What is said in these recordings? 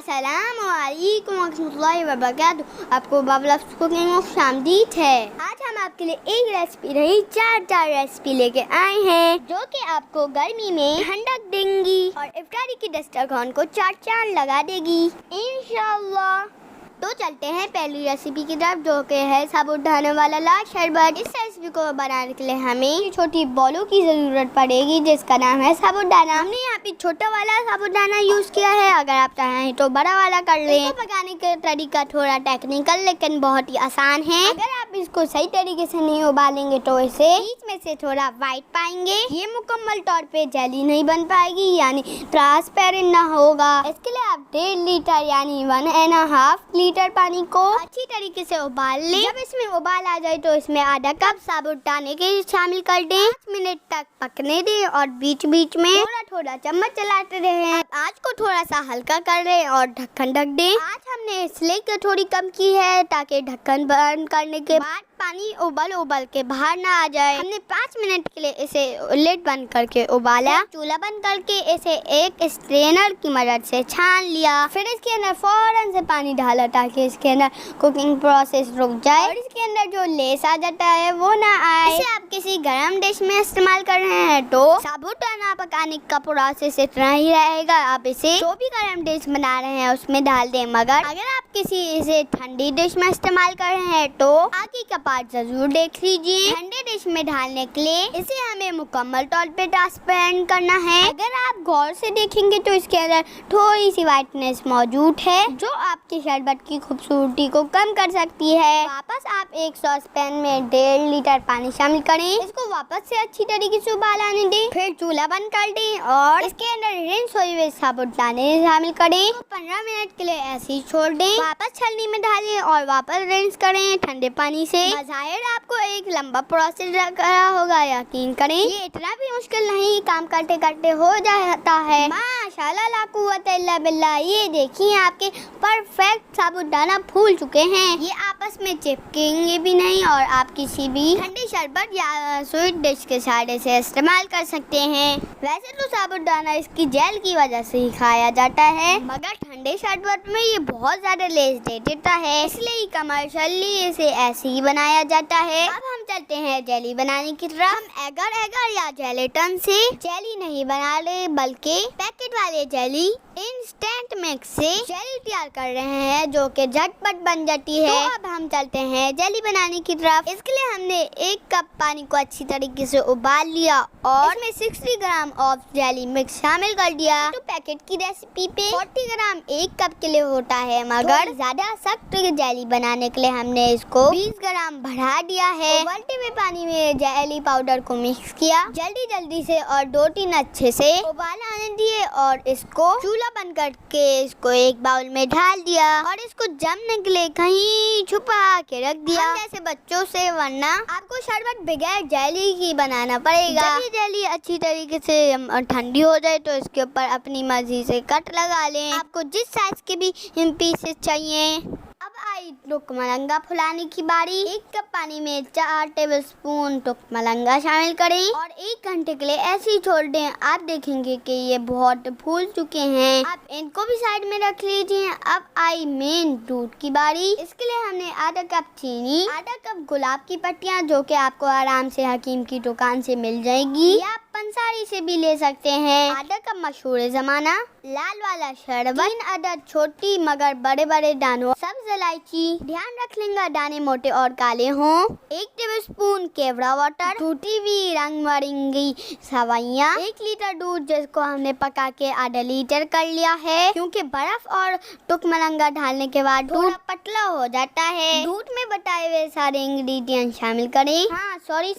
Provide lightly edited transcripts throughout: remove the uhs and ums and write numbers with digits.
अस्सलामुअलैकुम वरहमतुल्लाहि वबरकातुहू। आपको बबलस कुकिंग में खुशामदीद है। आज हम आपके लिए एक रेसिपी नहीं चार रेसिपी लेके आए हैं जो कि आपको गर्मी में ठंडक देंगी और इफ्तारी की दस्तरखान को चार चांद लगा देगी इंशाअल्लाह। तो चलते हैं पहली रेसिपी की तरफ जो कि है साबूदाना वाला लाल शरबत। इस रेसिपी को बनाने के लिए हमें छोटी बॉलों की जरूरत पड़ेगी जिसका नाम है साबूदाना। हमने यहाँ पे छोटा वाला साबूदाना यूज किया है, अगर आप चाहें तो बड़ा वाला कर लें। इसको पकाने का तरीका थोड़ा टेक्निकल लेकिन बहुत ही आसान है। अगर आप इसको सही तरीके से नहीं उबालेंगे तो इसे बीच में से थोड़ा व्हाइट पाएंगे। ये मुकम्मल तौर पे जेली नहीं बन पाएगी यानी ट्रांसपेरेंट ना होगा। इसके लिए आप 1.5 लीटर यानी 1.5 लीटर पानी को अच्छी तरीके से उबाल लें। जब इसमें उबाल आ जाए तो इसमें आधा कप साबूदाने के शामिल कर दें। 5 मिनट तक पकने दें और बीच बीच में थोड़ा चम्मच चलाते रहें। आँच को थोड़ा सा हल्का कर दें और ढक्कन ढक दें। आँच हमने इसलिए थोड़ी कम की है ताकि ढक्कन बंद करने के बाद पानी उबल के बाहर ना आ जाए। हमने 5 मिनट के लिए इसे लिड बंद करके उबाला। चूल्हा बंद करके इसे एक स्ट्रेनर की मदद से छान लिया। फिर इसके अंदर फौरन से पानी डाला ताकि इसके अंदर कुकिंग प्रोसेस रुक जाए और इसके अंदर जो लेस आ जाता है वो ना आए। इसे आप किसी गरम डिश में इस्तेमाल कर रहे हैं तो साबूदाना पकाने का प्रोसेस इतना ही रहेगा। आप इसे जो भी गरम डिश बना रहे हैं उसमें डाल दें, मगर अगर आप किसी इसे ठंडी डिश में इस्तेमाल कर रहे हैं तो आगे का पार्ट जरूर देख लीजिए। ठंडे डिश में डालने के लिए इसे हमें मुकम्मल तौर पे ट्रांसपेरेंट करना है। अगर आप गौर से देखेंगे तो इसके अंदर थोड़ी सी व्हाइटनेस मौजूद है जो आपके शरबत की खूबसूरती को कम कर सकती है। वापस आप एक सॉस पैन में 1.5 लीटर पानी शामिल करें। इसको वापस से अच्छी तरीके से उबाल आने दें। फिर चूल्हा बंद कर दें और इसके अंदर रिंस हुए हुए साबूदाने शामिल करें। तो 15 मिनट के लिए ऐसे ही छोड़ दें। वापस छलनी में डालें और वापस रिंस करें ठंडे पानी से। जाहिर आपको एक लंबा प्रोसेस रहा होगा, यकीन करें ये इतना भी मुश्किल नहीं, काम करते करते हो जाता है। माशाल्लाह ला कुव्वता इल्ला बिल्लाह। ये देखिए आपके परफेक्ट साबूदाना फूल चुके हैं। ये आपस में चिपकेंगे भी नहीं और आप किसी भी ठंडी शरबत या स्वीट डिश के साथ इसे इस्तेमाल कर सकते हैं। वैसे तो साबूदाना इसकी जेल की वजह से ही खाया जाता है, मगर ठंडे शरबत में ये बहुत ज्यादा लेस दे देता है, इसलिए कमर्शियली इसे ऐसे ही बनाया जाता है। अब हम चलते हैं जेली बनाने की तरफ। हम एगर या जेलेटन से जेली नहीं बना रहे बल्कि पैकेट वाले जेली इंस्टेंट मिक्स से जेली तैयार कर रहे हैं जो कि झटपट बन जाती है। तो अब हम चलते हैं जेली बनाने की तरफ। इसके लिए हमने 1 कप पानी को अच्छी तरीके से उबाल लिया और इसमें 60 ग्राम ऑफ जेली मिक्स शामिल कर दिया। तो पैकेट की रेसिपी पे 40 ग्राम 1 कप के लिए होता है, मगर ज्यादा सख्त जेली बनाने के लिए हमने इसको 20 ग्राम बढ़ा दिया है। उबलते हुए पानी में जेली पाउडर को मिक्स किया जल्दी से और 2-3 अच्छे से उबाल आने दिए और इसको चूल्हा बंद करके इसको एक बाउल में डाल दिया और इसको जमने के लिए कहीं छुपा के रख दिया जैसे बच्चों से, वरना आपको शरबत बगैर जेली की बनाना पड़ेगा। जब ये जेली अच्छी तरीके से ठंडी हो जाए तो इसके ऊपर अपनी मर्जी से कट लगा लें। आपको जिस साइज के भी पीसेस चाहिए। अब आई टुक मलंगा फुलाने की बारी। 1 कप पानी में 4 टेबलस्पून टुक मलंगा शामिल करें और 1 घंटे के लिए ऐसे ही छोड़ दें। आप देखेंगे कि ये बहुत फूल चुके हैं। आप इनको भी साइड में रख लीजिए। अब आई मेन दूध की बारी। इसके लिए हमने आधा कप चीनी, आधा कप गुलाब की पत्तियां जो कि आपको आराम से हकीम की दुकान से मिल जाएगी या आप पंसारी से भी ले सकते हैं, आधा कप मशहूर जमाना लाल वाला शरबत, 3 अदद छोटी मगर बड़े बड़े दानों सब्ज इलायची, ध्यान रख लेंगे दाने मोटे और काले हों, 1 टेबलस्पून केवड़ा वाटर, टूटी हुई रंग मरिंगी सवैयां, 1 लीटर दूध जिसको हमने पका के आधा लीटर कर लिया है क्योंकि बर्फ और टुक मलंगा डालने के बाद थोड़ा पतला हो जाता है। दूध में बताए हुए सारे इंग्रेडिएंट शामिल करें। हाँ सॉरी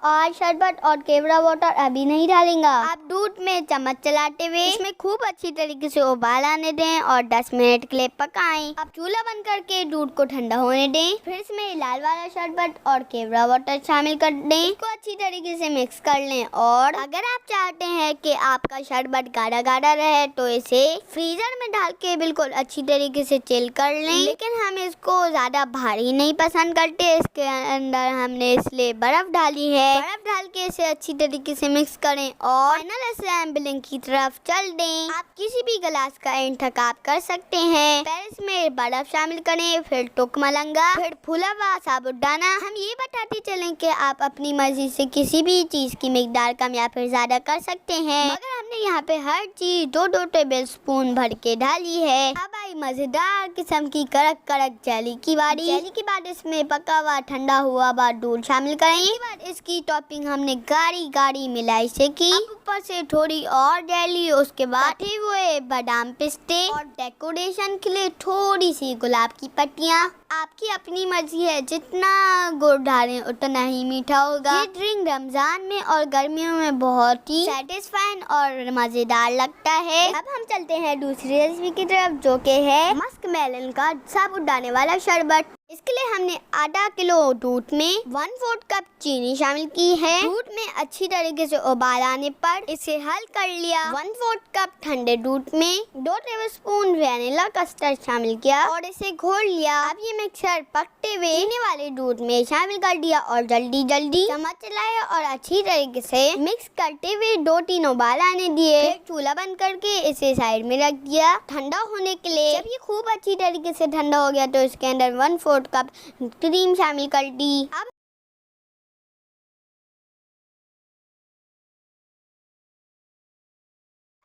आज शरबत और केवड़ा वाटर अभी नहीं डालेंगे। आप दूध में चम्मच चलाते हुए इसमें खूब अच्छी तरीके से उबाल आने दें और 10 मिनट के लिए पकाएं। अब चूल्हा बंद करके दूध को ठंडा होने दें। फिर इसमें लाल वाला शरबत और केवड़ा वाटर शामिल कर दें। इसको अच्छी तरीके से मिक्स कर लें और अगर आप चाहते हैं कि आपका शरबत गाढ़ा गाढ़ा रहे तो इसे फ्रीजर में डाल के बिल्कुल अच्छी तरीके से चिल कर लें। लेकिन हम इसको ज्यादा भारी नहीं पसंद करते, इसके अंदर हमने इसलिए बर्फ डाली है। बर्फ डाल के इसे अच्छी तरीके से मिक्स करें और फाइनल असेंबलिंग की तरफ चल दें। आप किसी भी गिलास का इंतखाब कर सकते हैं। पहले इसमें बर्फ शामिल करें, फिर टुकमलंगा, फिर फूला हुआ साबुदाना। हम ये बताते चलें कि आप अपनी मर्जी से किसी भी चीज की मिकदार कम या फिर ज्यादा कर सकते हैं, मगर हमने यहाँ पे हर चीज 2-2 टेबल स्पून भर के डाली है। अब आई मजेदार किस्म की कड़क कड़क जेली की बारी। जेली के बाद इसमें पका हुआ ठंडा हुआ दूध शामिल करें। इसके बाद इसकी टॉपिंग हमने गाढ़ी गाढ़ी मिलाई से की। अब ऊपर से थोड़ी और जेली, उसके बाद कटे हुए बादाम पिस्ते और डेकोरेशन के लिए थोड़ी सी गुलाब की पत्तियाँ। आपकी अपनी मर्जी है, जितना गुड़ डालें उतना ही मीठा होगा। ये ड्रिंक रमजान में और गर्मियों में बहुत ही सैटिस्फाइंग और मजेदार लगता है। अब हम चलते हैं दूसरी रेसिपी की तरफ, जो कि है मस्क मेलन का साबुदाने वाला शरबत। इसके लिए हमने आधा किलो दूध में 1/4 कप चीनी शामिल की है। दूध में अच्छी तरीके से उबाल आने पर इसे हल कर लिया। 1/4 कप ठंडे दूध में 2 टेबलस्पून वैनिला कस्टर्ड शामिल किया और इसे घोल लिया। अब ये मिक्सर पकते हुए चीनी वाले दूध में शामिल कर दिया और जल्दी जल्दी चम्मच चलाया और अच्छी तरीके से मिक्स करते हुए 2-3 उबाल आने दिए। फिर चूल्हा बंद करके इसे साइड में रख दिया ठंडा होने के लिए। जब ये खूब अच्छी तरीके से ठंडा हो गया तो इसके अंदर 1/4 कप क्रीम शामिल कर दी। अब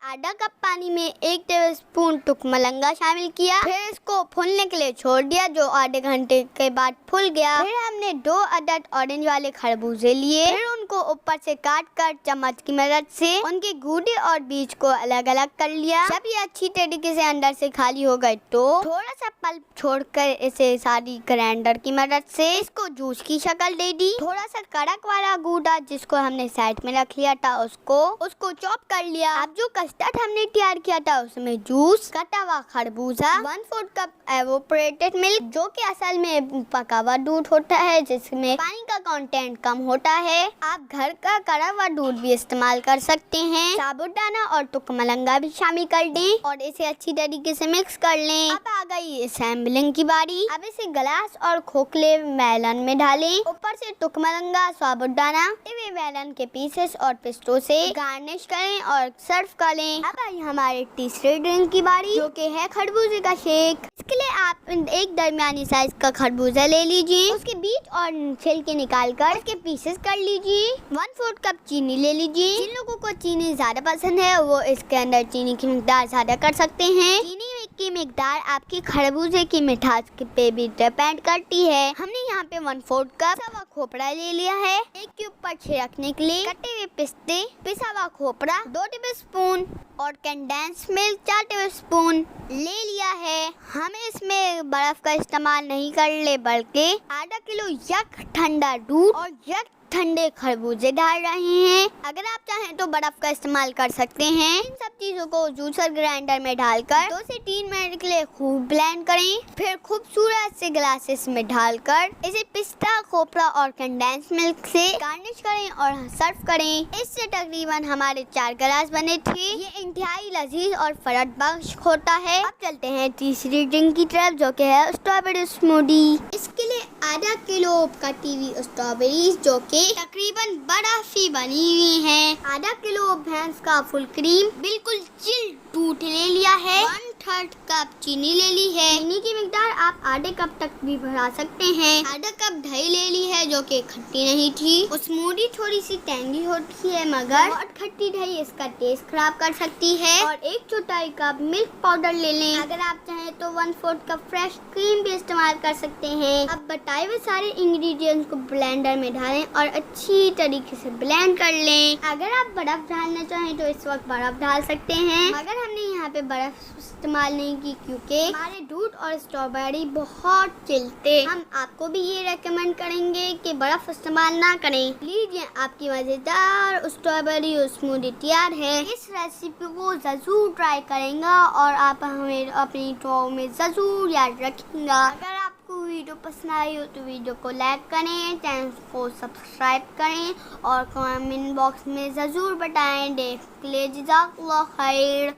आधा कप पानी में 1 टेबलस्पून टुकमलंगा शामिल किया। फिर इसको फूलने के लिए छोड़ दिया, जो आधे घंटे के बाद फूल गया। फिर हमने 2 अदद ऑरेंज वाले खरबूजे लिए। फिर उनको ऊपर से काट कर चम्मच की मदद से उनके गूदे और बीज को अलग अलग कर लिया। जब ये अच्छी तरीके से अंदर से खाली हो गए तो थोड़ा सा पल्प छोड़कर इसे सारी ग्राइंडर की मदद से इसको जूस की शक्ल दे दी। थोड़ा सा कड़क वाला गूदा जिसको हमने साइड में रख लिया था उसको चॉप कर लिया। अब जो कस्टर्ड हमने तैयार किया था उसमें जूस, कटा हुआ खरबूजा, 1/4 कप एवोपरेटेड मिल्क, जो कि असल में पका हुआ दूध होता है जिसमें पानी का कंटेंट कम होता है। आप घर का कड़ा हुआ दूध भी इस्तेमाल कर सकते हैं। साबुदाना और टुकमलंगा भी शामिल कर दें और इसे अच्छी तरीके से मिक्स कर लें। अब आ गई असेंबलिंग की बारी। अब इसे गिलास और खोखले मेलन में डालें। ऊपर से टुकमलंगा, साबुदाना, मेलन के पीसेस और पिस्तों से गार्निश करें और सर्व कर लें। अब आई हमारे तीसरे ड्रिंक की बारी, जो कि है खरबूजे का शेक। इसके लिए आप एक दरमियानी साइज का खरबूजा ले लीजिए, उसके बीज और छिलके निकाल कर इसके पीसेस कर लीजिए। 1/4 कप चीनी ले लीजिए। जिन लोगों को चीनी ज्यादा पसंद है वो इसके अंदर चीनी की मिकदार ज्यादा कर सकते हैं। चीनी की मिकदार आपकी खरबूजे की मिठास पे भी डिपेंड करती है। हमने यहाँ पे 1/4 कप पिसा हुआ खोपड़ा ले लिया है। एक के ऊपर छिड़कने के लिए कटे हुए पिस्ते, पिसा हुआ खोपड़ा 2 टेबलस्पून और कंडेंस मिल्क 4 टेबलस्पून ले लिया है। हमें इसमें बर्फ का इस्तेमाल नहीं कर ले, बल्कि आधा किलो यक ठंडा दूध और यक ठंडे खरबूजे डाल रहे हैं। अगर आप चाहें तो बर्फ का इस्तेमाल कर सकते हैं। इन सब चीजों को जूसर ग्राइंडर में डालकर 2 से 3 मिनट के लिए खूब ब्लेंड करें। फिर खूबसूरत से ग्लासेस में डालकर इसे पिस्ता, खोपरा और कंडेंस मिल्क से गार्निश करें और सर्व करें। इससे तकरीबन हमारे 4 गिलास बने थे। ये इंतहाई लजीज और फरत बख्श होता है। अब चलते हैं तीसरी ड्रिंक की तरफ, जो कि है स्ट्रॉबेरी स्मूदी। इसके लिए आधा किलो कटी हुई स्ट्रॉबेरी, जो कि तकरीबन बर्फ ही बनी हुई है। आधा किलो भैंस का फुल क्रीम, बिल्कुल चिल्ड दूध ले लिया है। 1/3 कप चीनी ले ली है। चीनी की मिकदार आप आधे कप तक भी बढ़ा सकते हैं। आधा कप दही ले ली है, जो कि खट्टी नहीं थी। स्मूदी थोड़ी सी टेंगी होती है, मगर बहुत खट्टी दही इसका टेस्ट खराब कर सकती है। और 1 चौथाई कप मिल्क पाउडर ले लें। अगर आप चाहें तो 1/4 कप फ्रेश क्रीम भी इस्तेमाल कर सकते हैं। अब बताए हुए सारे इंग्रेडिएंट्स को ब्लेंडर में डालें और अच्छी तरीके से ब्लेंड कर लें। अगर आप बर्फ डालना चाहें तो इस वक्त बर्फ डाल सकते हैं, मगर हमने यहाँ पे बर्फ इस्तेमाल नहीं की क्योंकि हमारे दूध और स्ट्रॉबेरी बहुत चिल्ते। हम आपको भी ये रेकमेंड करेंगे कि बर्फ इस्तेमाल ना करें। लीजिए, आपकी मजेदार स्ट्रॉबेरी स्मूदी तैयार है। इस रेसिपी को जरूर ट्राई करेंगे और आप हमें अपनी दुआओं में जरूर याद रखेंगे। अगर आपको वीडियो पसंद आई हो तो वीडियो को लाइक करें, चैनल को सब्सक्राइब करें और कमेंट बॉक्स में जरूर बताएं। देख ले, जज़ाकल्लाह खैर।